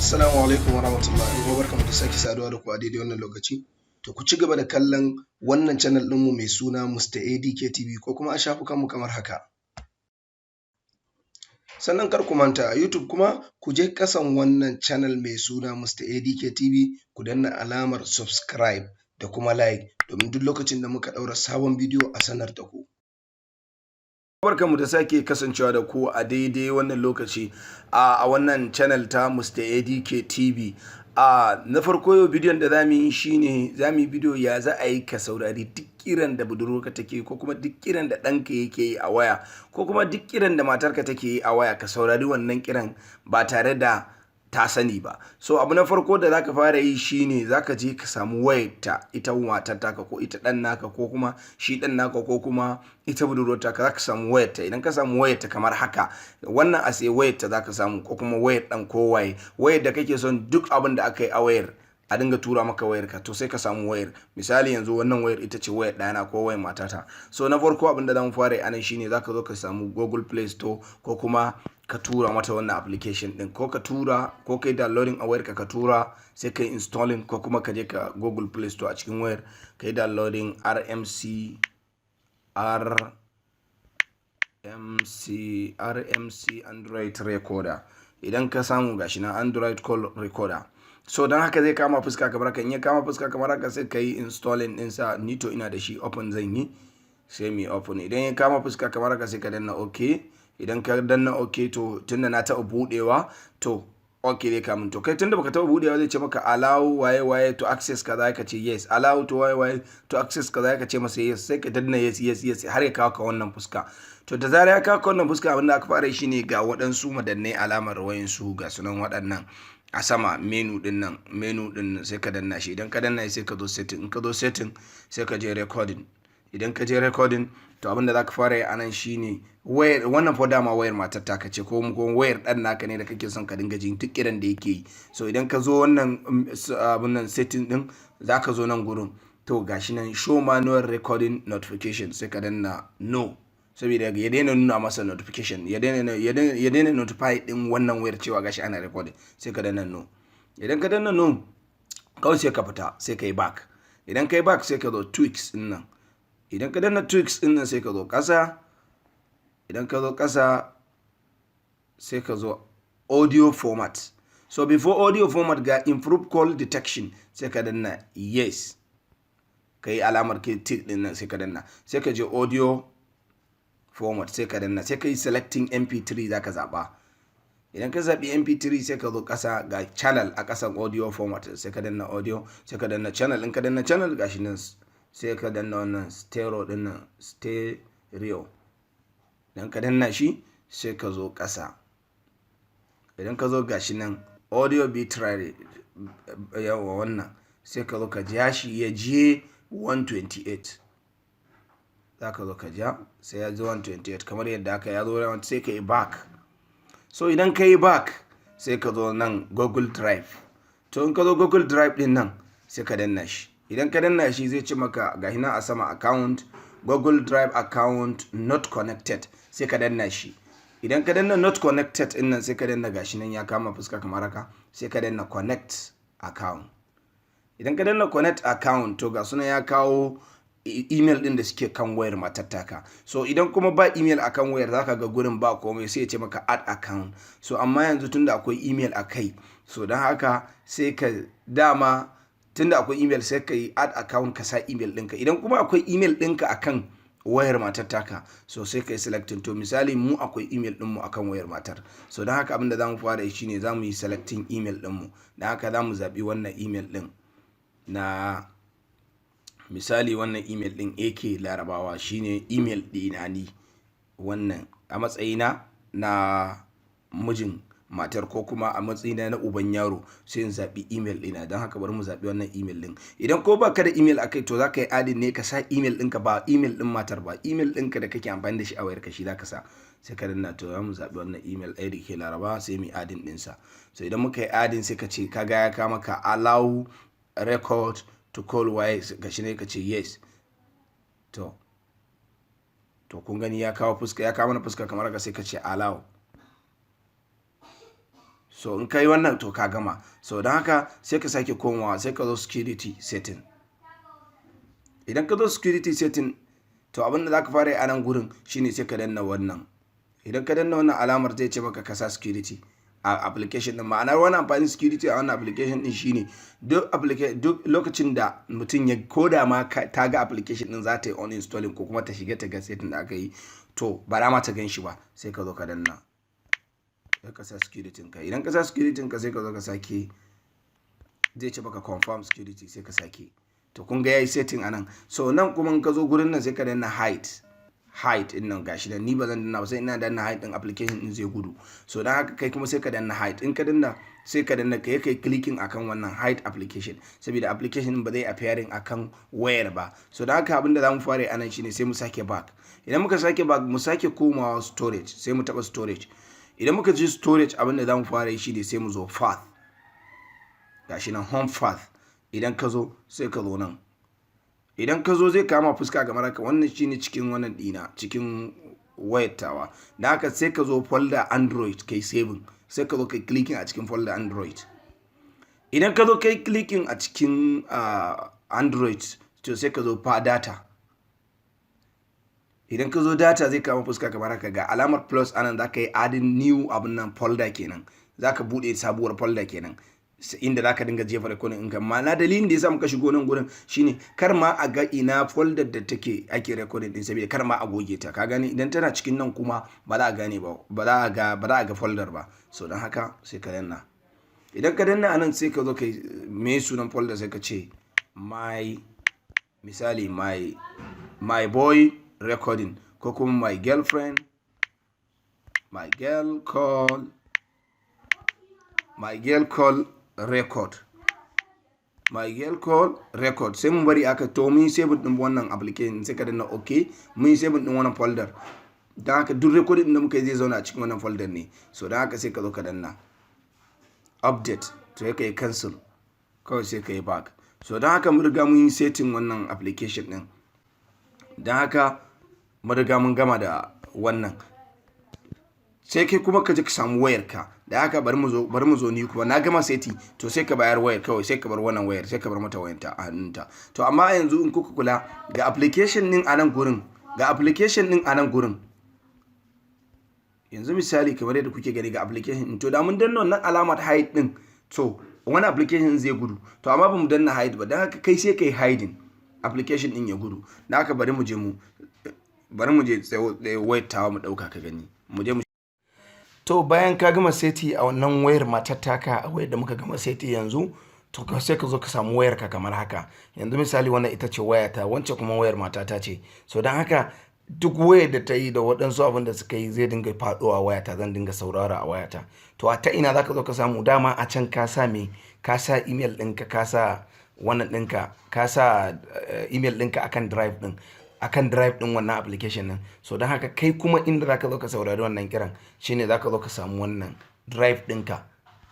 Assalamu alaikum wa rahmatullahi wa barkamu da sake saduwa da ku a daidai wannan lokaci. To ku ci gaba da kallon wannan channel ɗinmu mai suna Mr. ADK TV ko kuma a shafukanmu kamar haka. Sannan kar ku manta a YouTube kuma ku je ƙasan wannan channel mai suna Mr. ADK TV ku danna alamar subscribe da kuma like domin duk lokacin da muka ɗaura sabon bidiyo a sanar da ku. Barkanmu da sake kasancewa da ku a daidai wannan lokaci a wannan channel ta Mr. ADK TV. Na farko yau bidiyon da zamu yi shine zamu yi bidiyo ya za a yi ka saurari duk kiran da budurwarka take ko kuma duk kiran da ɗanka yake yi a waya ko kuma duk kiran da matarka take yi a waya, ka saurari wannan kiran ba tare da ta sani ba. So abu na farko da zaka fara yi shine zaka je ka samu wayarta, ita matar taka ko ita ɗan naka ko kuma shi ɗan naka ko kuma ita budurwar taka, zaka samu wayarta. Idan ka samu wayarta kamar haka, wannan a sai wayarta zaka samu ko kuma wayar ɗan ko waye, wayar da kake son duk abin da aka yi a wayar a dinga tura maka wayar ka, to sai ka samu wayar. Misali yanzu wannan wayar ita ce wayar ɗana ko wayar matata. So na farko abin da zamu fara yi anan shine zaka zo ka samu Google Play Store ko kuma ka tura mata wannan application din, ko ka tura ko kai downloading a wayarka ka tura, sai kai installing ko kuma ka je ka Google Play Store a cikin wayar kai downloading RMC Android recorder. Idan ka samu gashi na Android call recorder. So don haka zai kama fuska kamar haka. In ya kama fuska kamar haka sai ka yi installing ɗinsa. Ni to ina da shi, open zan yi, sai mu open. Idan ya kama fuska kamar haka sai ka danna OK. Idan ka danna OK, to tunda na taɓa buɗewa, to OK zai kamun. To kai tunda baka taɓa buɗewa zai ce maka allow waye to access kaza, ka ce yes, allow to waye to access kaza, ka ce masa yes, sai ka danna yes har ya kawo ka wannan fuska. To da zarar ya kawo ka wannan fuska, abin da aka fara shi ne ga waɗansu madannai alamar wayansu ga sunan waɗannan a sama, menu din nan sai ka danna shi. Idan ka danna sai ka zo setting. In ka zo setting sai ka je recording. Idan ka je recording, to abinda zaka fara yi anan shine wayar wannan fa dama wayar matar taka ce ko wayar dan naka ne da kake son ka dinga jin duk kiran da yake yi. So idan ka zo wannan abun nan setting din, zaka zo nan gurin, to gashi nan show manual recording notification, sai ka danna no, saboda ya daina nuna masa notification, ya daina notify din wannan wayar cewa gashi ana recording, sai ka danna no. Idan ka danna no, kawai sai ka fita, sai ka yi back. Idan ka yi back sai ka zo tweaks din nan. Idan ka danna tweaks din nan sai ka zo ƙasa. Idan ka zo ƙasa sai ka zo audio format. So before audio format ga improve call detection, sai ka danna yes. Ka yi alamar tick din nan sai ka danna. Sai ka je audio format sai ka danna. Sai ka yi selecting MP3 zaka zaɓa. Idan ka zaɓi MP3 sai ka zo ƙasa ga channel a ƙasan audio format, sai ka danna audio, sai ka danna channel. In ka danna channel gashi nan sai ka danna wannan stereo din nan, stereo. Idan ka danna shi sai ka zo ƙasa. Idan ka zo gashi nan audio bitrate, yawa wannan, sai ka zo ka ja shi ya je 128. za ka zo ka ja sai ya zo 128 kamar yadda aka ya zo, sai ka yi back. So idan ka yi back sai ka zo nan Google Drive. To in ka zo Google Drive din nan sai ka danna shi. Idan ka danna shi zai ci maka ga hina a sama account, Google Drive account not connected, sai ka danna shi. Idan ka danna not connected din nan sai ka danna gashi nan ya kama fuska kamar haka, sai ka danna connect account. Idan ka danna connect account, to ga sunan ya kawo email din da suke kan wayar matar taka. So idan kuma ba email akan wayar, zaka ga gurin ba komai, sai ya ce maka add account. So amma yanzu tunda akwai email akai, so don haka sai ka dama tunda akwai email sai ka yi add account, ka sa email ɗinka. Idan kuma akwai email ɗinka akan wayar matar taka, so sai ka yi selecting. To misali mu akwai email ɗinmu akan wayar matar, so don haka abinda zamu fara yi shine zamu yi selecting email ɗinmu. Don haka zamu zaɓi wannan email ɗin na misali, wannan email ɗin AK Larabawa shine email ɗina ni, wannan a matsayina na mijin matar ko kuma a matsayina na uban yaro, sai in zaɓi email ɗina. Don haka bari mu zaɓi wannan email ɗin. Idan ko baka da email akai, to za ka yi adin ne, ka sa email ɗinka, ba email ɗin matar ba, email ɗinka da kake amfani da shi a wayarka shi za ka sa. Sai ka danna, to za mu zaɓi wannan email AK Larabawa, sai mu yi adin ɗinsa. So idan muka yi adin sai ka ce ka ga ya kama ka allow record to call Waya, gashi ne ka ce yes. To kun gani ya kawo fuska, ya kawo mana fuska kamar haka, sai ka ce allow. So in kai wannan to ka gama. So don haka sai ka sake komawa sai ka zo security setting. Idan ka zo security setting to abin da za ka fara yi a nan gurin shine sai ka danna wannan. Idan ka danna wannan alamar zai ce maka ka sa security a application din. Ma'anar wannan amfanin security a wannan application din shine duk lokacin da mutum ya koda ma ta ga application din za ta yi uninstalling ko kuma ta shiga ta ga setting da aka yi, to ba za ma ta gan shi ba, sai ka zo ka danna sai ka sa security ka. Idan ka sa security ka sai ka zo ka sake, zai ce baka confirm security sai ka sake. To kun ga yayi setting anan. So nan kuma in ka zo gurin nan sai ka danna hide din nan gashi da ni ba zan danna ba, sai ina danna hide din application din zai gudu. So dan haka kai kuma sai ka danna hide. In ka danna sai ka danna kai clicking akan wannan hide application, saboda application ba zai appearing akan wayar ba. So dan haka abinda zamu fara anan shine sai mu sake back. Idan muka sake back mu sake komawa storage, sai mu taba storage. Idan muka ji storage abinda zamu fara yi shine sai mu zo path. Gashi nan home path. Idan ka zo sai ka zo nan. Idan ka zo zai kama fuska kamar haka. Wannan shine cikin wannan dina, cikin wayar tawa. Da haka sai ka zo folder Android kai saving. Sai ka zo kai clicking a cikin folder Android. Idan ka zo kai clicking a cikin Android, to sai ka zo fa data. Idan ka zo data zai kama fuska kamar haka, ga alamar plus anan za ka yi adding new abun nan folder kenan. Za ka buɗe sabuwar folder kenan, inda za ka dinga jefa recording ɗinka. Ma'ana dalilin da ya sa muka shigo nan gurin shine kar ma a ga ina folder da ake recording din, saboda kar ma a goge ta. Ka gani idan tana cikin nan kuma ba za a gane ba za a ga folder ba. So don haka sai ka danna. Idan ka danna anan sai ka zo kai me sunan folder, sai ka ce misali my boy recording, ko kuma my girlfriend, my girl call record, sai mun bari aka to mun save din wannan application, sai ka danna okay. Mun save din wannan folder, dan haka duk recording da muka yi zai zauna a cikin wannan folder ne. So dan haka sai ka zo ka danna update, to kai cancel kawai sai ka yi back. So dan haka mun riga mun yi setting wannan application din, dan haka mun riga mun gama da wannan. Sai kai kuma ka je ka samu wayarka. Da haka bari mu zo ni kuma na gama seti, to sai ka bayar wayar kawai, sai ka bar wannan wayar, sai ka bar mata wayanta a hannunta. To amma yanzu in kuka kula ga application din a nan gurin, yanzu misali kamar yadda kuke gani ga application din, to da mun danna wannan alamar hide din, to wani application zai gudu. To amma ba mu danna hide ba, dan haka kai sai kai hiding application din ya gudu. Da haka bari mu je wayar tawa mu dauka ka gani. Mu je mu. To bayan ka gama seti a wannan wayar matar taka, a wayar da muka gama seti yanzu, to sai ka zo ka samu wayar ka kamar haka. Yanzu misali wannan ita ce wayata, wancan kuma wayar matata ce. So dan haka duk wayar da ta yi da waɗansu abin da suka yi zai dinga faɗowa wayata, zan dinga saurara a wayata. To a ta ina za ka zo ka samu? Dama a can ka sa email ɗinka, ka sa wannan ɗinka, ka sa email ɗinka akan drive din wannan application din. So don haka kai kuma inda zaka zo ka saurari wannan kiran shine zaka zo ka samu wannan drive ɗinka.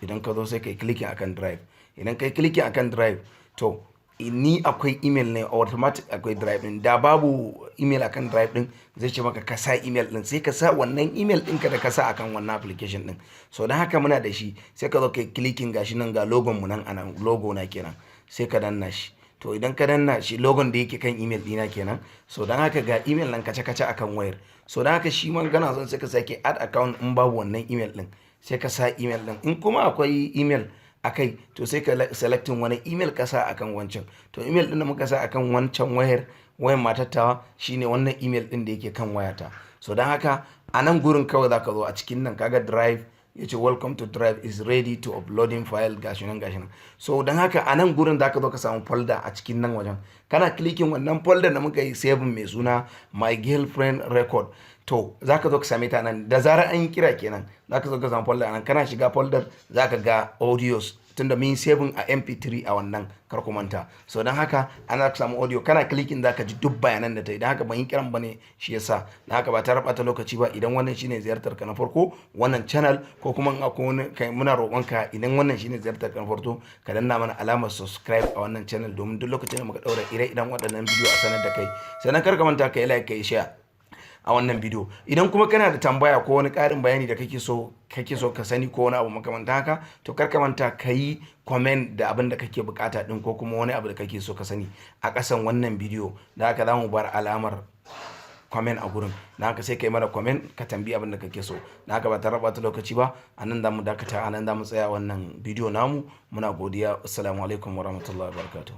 Idan ka zo sai kai clicking akan drive. Idan kai clicking akan drive, to ni akwai email ne automatic, akwai drive din. Da babu email akan drive din zai ce maka ka sa email din, sai ka sa wannan email ɗinka da ka sa akan wannan application din. So don haka muna da shi, sai ka zo kai clicking, gashi nan ga logon mu nan anan, logo na kenan, sai ka danna shi. To idan ka danna shi, logon da yake kan email dina kenan. So don haka ga email nan kace akan wayar. So don haka shi man kana son sai ka sake add account in babu wannan email din, sai ka sa email din. In kuma akwai email akai, to sai ka selecting wani email ka sa akan wancan. To email din da muka sa akan wancan wayar matattawa shine wannan email din da yake kan wayata. So don haka a nan gurin kawai zaka zo a cikin nan, kaga drive, yace welcome to drive is ready to uploading file, gashi nan. So don haka a nan gurin zaka zo ka samu folder a cikin nan wajen. Kana clicking wannan folder da muka yi save mai suna my girlfriend record, to zaka zo ka same ta nan. Da zarar an yi kira kenan zaka zo ka samu folder nan. Kana shiga folder zaka ga audios, tunda mun saving a mp3 a wannan, kar ku manta. So don haka ana samu audio, kana clicking zaka ji duk bayanan da ta yi. Don haka ban yi kiran bane shi yasa. Don haka ba ta rabata lokaci ba. Idan wannan shine ziyartar ka na farko wannan channel, ko kuma akwai wani kai, muna roƙon ka idan wannan shine ziyartar ka na farko, ka danna mana alamar subscribe a wannan channel, domin duk lokacin da muka daura ire-iren waɗannan bidiyo a sanar da kai. Sannan kar ka manta ka yi like, ka yi share. a wannan bidiyo. Idan kuma kana da tambaya ko wani ƙarin bayani da kake so ka sani ko wani abu makamanta haka, to kar ka manta ka yi comment da abin da kake bukata din ko kuma wani abu da kake so ka sani a ƙasan wannan bidiyo. Da haka za mu bar alamar comment a gurin. Da haka sai ka yi mana comment ka tambayi abin da kake so. Da haka ba ta raba ta lokaci ba, a nan za mu dakata, a nan za mu tsaya wannan bidiyo namu. Muna godiya. Assalamu alaikum warahmatullahi wabarakatuh.